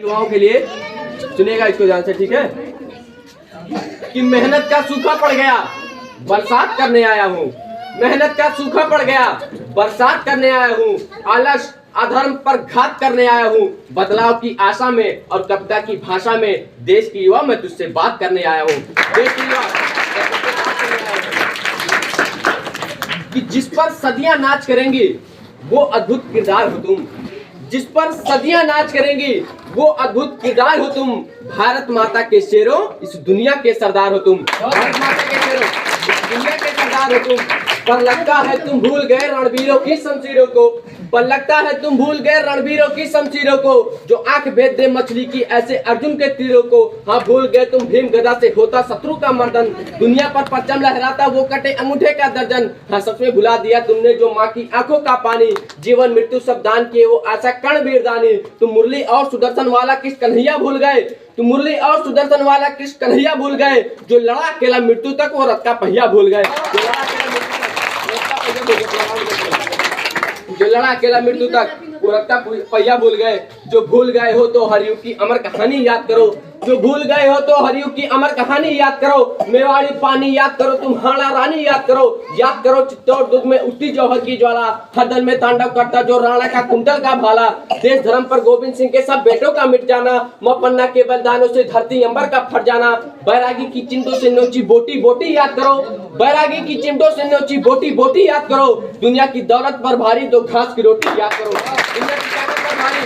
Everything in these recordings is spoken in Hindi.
युवाओं के लिए सुनिएगा इसको ध्यान से, ठीक है। कि मेहनत का सूखा पड़ गया, बरसात करने आया हूँ। मेहनत का सूखा पड़ गया, बरसात करने आया हूँ। आलस अधर्म पर घात करने आया हूँ। बदलाव की आशा में और कविता की भाषा में देश की युवा मैं तुझसे बात करने आया हूँ। देश की युवा कि जिस पर सदियां नाच करेंगी वो अद्भुत किरदार हो तुम। जिस पर सदियां नाच करेंगी वो अद्भुत किरदार हो तुम। भारत माता के शेरों इस दुनिया के सरदार हो तुम। भारत माता के शेरों इस दुनिया के सरदार हो तुम। पर लगता है तुम भूल गए रणवीरों की शमशीरों को। पर लगता है तुम भूल गए रणवीरों की शमशीरों को। जो आंख भेद दे मछली की ऐसे अर्जुन के तीरों को। हाँ भूल गए तुम भीम गदा से होता शत्रु का मर्दन। दुनिया पर परचम लहराता वो कटे अंगूठे का दर्जन। हाँ सच में भुला दिया तुमने जो माँ की आंखों का पानी। जीवन मृत्यु सब दान किए वो आशा कर्ण वीरदानी। तुम मुरली और सुदर्शन वाला किस कन्हैया भूल गए। तुम मुरली और सुदर्शन वाला किस कन्हैया भूल गए। जो लड़ा अकेला मृत्यु तक वो रथ का पहिया भूल गए। जो लड़ा अकेला मृत्यु तक वो रथ का पहिया भूल गए। जो भूल गए हो तो हरियू की अमर कहानी याद करो। जो भूल गए हो तो हरियू की अमर कहानी याद करो। मेवाड़ी पानी याद करो, तुम हाड़ा रानी याद करो। याद करो चित्तौड़ दुर्ग में उठती जौहर की ज्वाला। हरदल में तांडव करता जो राणा का कुंडल का भाला। देश धर्म पर गोविंद सिंह के सब बेटों का मिट जाना। मौपन्ना के बलिदानों से धरती अंबर का फट जाना। बैरागी की चिमटों से नोची बोटी बोटी याद करो। बैरागी की चिमटों से नोची बोटी बोटी याद करो। दुनिया की दौलत पर भारी दो घास की रोटी याद करो। दुनिया की ताकत पर भारी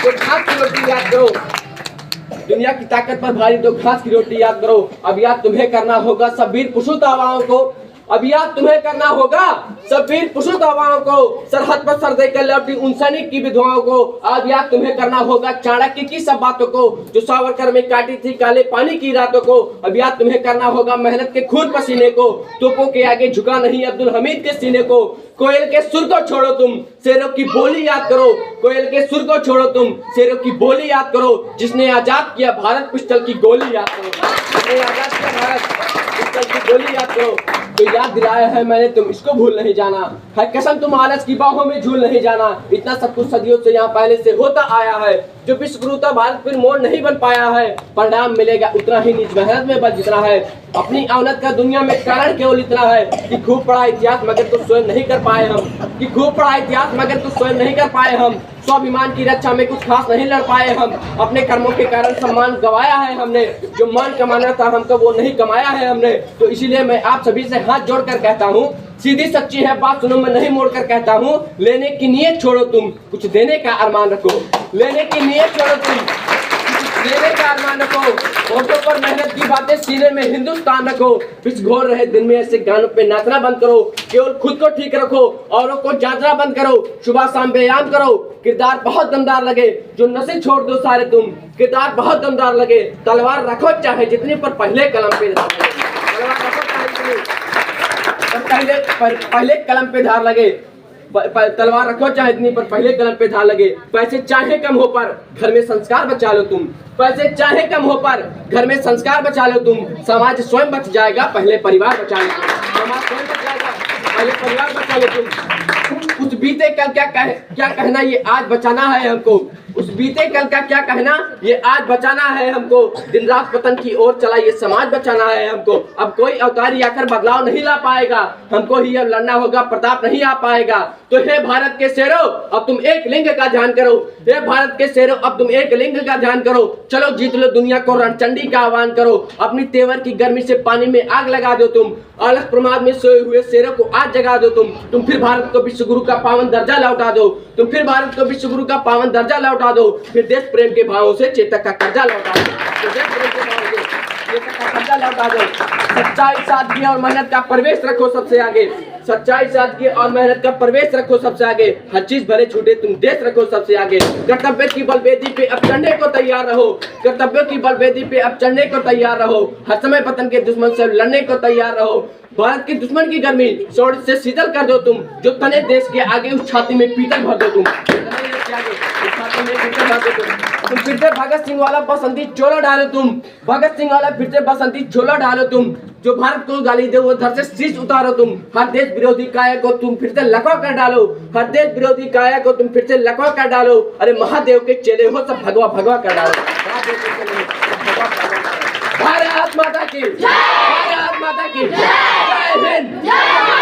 दो घास की रोटी याद करो। दुनिया की ताकत पर भारी दो घास की रोटी याद करो। अब याद तुम्हें करना होगा सब वीर पुरुष आवाओं को। अब याद तुम्हें करना होगा सब वीर पुरुष आवाओं को। सरहद पर सर देकर लौटी उन सैनिक की विधवाओं को। अब याद तुम्हें करना होगा चाणक्य की सब बातों को। जो सावरकर में काटी थी काले पानी की रातों को। अब याद तुम्हें करना होगा मेहनत के खून पसीने को। तोपों के आगे झुका नहीं अब्दुल हमीद के सीने को। कोयल के सुर को छोड़ो तुम शेरों की बोली याद करो। कोयल के सुर को छोड़ो तुम शेरों की बोली याद करो। जिसने आजाद किया भारत पिस्टल की गोली याद करो। जिसने आजाद किया भारत पिस्टल की गोली याद करो। तो याद दिलाया है मैंने तुम इसको भूल नहीं जाना। है कसम तुम आलस की बाहों में झूल नहीं जाना। इतना सब कुछ सदियों से यहाँ पहले से होता आया है। जो विश्व गुरु था भारत फिर मोड़ नहीं बन पाया है। परिणाम मिलेगा उतना ही निज मेहनत में बल जितना है। अपनी औनत का दुनिया में कारण केवल इतना है कि खूब पढ़ा इतिहास मगर तो स्वयं नहीं कर पाए हम। कि खूब पढ़ा इतिहास मगर तो स्वयं नहीं कर पाए हम। स्वाभिमान की रक्षा में कुछ खास नहीं लड़ पाए हम। अपने कर्मों के कारण सम्मान गवाया है हमने। जो मान कमाना था हमको वो नहीं कमाया है हमने। तो इसीलिए मैं आप सभी से हाथ जोड़कर कहता हूँ सीधी सच्ची है बात सुनो मैं नहीं मोड़कर कहता हूँ। लेने की नीयत छोड़ो तुम कुछ देने का अरमान रखो। लेने की नीयत छोड़ो तुम लेने का अरमान रखो। होठों पर मेहनत की बातें सीने में हिंदुस्तान रखो। घोर रहे दिन में ऐसे गानों पे नाचना बंद करो। केवल खुद को ठीक रखो औरों को जांचना बंद करो। सुबह शाम व्यायाम करो। किरदार बहुत दमदार लगे जो नशे छोड़ दो सारे तुम। किरदार बहुत दमदार लगे तलवार रखो चाहे जितनी पर पहले कलम पे तलवार रखो चाहे जितनी पहले कलम पे धार लगे। तलवार रखो चाहे इतनी पर पहले कलम पे धार लगे। पैसे चाहे कम हो पर घर में संस्कार बचा लो तुम। पैसे चाहे कम हो पर घर में संस्कार बचा लो तुम। समाज स्वयं बच जाएगा पहले परिवार बचा लो तुम। समाज स्वयं बच जाएगा पहले परिवार बचा लो तुम। उस बीते कल क्या कहना ये आज बचाना है हमको। उस बीते कल का क्या कहना ये आज बचाना है हमको। दिन रात पतन की ओर चला ये समाज बचाना है हमको। अब कोई अवतारी आकर बदलाव नहीं ला पाएगा। हमको ही अब लड़ना होगा प्रताप नहीं आ पाएगा। तो हे भारत के शेरों अब तुम एक लिंग का ध्यान करो। हे भारत के शेरों अब तुम एक लिंग का ध्यान करो। चलो जीत लो दुनिया को रणचंडी का आह्वान करो। अपनी तेवर की गर्मी से पानी में आग लगा दो तुम। आलस प्रमाद में सोए हुए शेरों को आज जगा दो तुम फिर भारत को विश्व गुरु का पावन दर्जा लौटा दो। तुम फिर भारत को विश्व गुरु का पावन दर्जा लौटा दो। फिर देश प्रेम के भावों से चेतक का कर्जा लौटा दो। देश प्रेम के भावों से चेतक का कर्जा लौटा दो। सच्चाई सादगी और मेहनत का प्रवेश रखो सबसे आगे। सच्चाई सादगी और मेहनत का प्रवेश रखो सबसे आगे। हर चीज भले छूटे तुम देश रखो सबसे आगे। कर्तव्य की बलवेदी पे अब चढ़ने को तैयार रहो। कर्तव्य की बलवेदी पे अब चढ़ने को तैयार रहो। हर समय वतन के दुश्मन से लड़ने को तैयार रहो। भारत के दुश्मन की गर्मी स्वर्ण से शीतल कर दो तुम। जो तने देश के आगे उस छाती में पीतल भर दो तुम। तुम फिर से भगत सिंह वाला बसंती चोला डालो तुम। भगत सिंह वाला फिर से बसंती चोला डालो तुम। जो भारत को गाली दे वो धर से शीश उतारो तुम। हर देश विरोधी काया को तुम फिर से लकवा कर डालो, हर देश विरोधी काया को तुम फिर से लकवा कर डालो। अरे महादेव के चेले हो सब भगवा भगवा कर डालो। महादेव के चेले हो सब भगवा कर डालो। भारत माता की जय, भारत माता की जय, जय हिंद।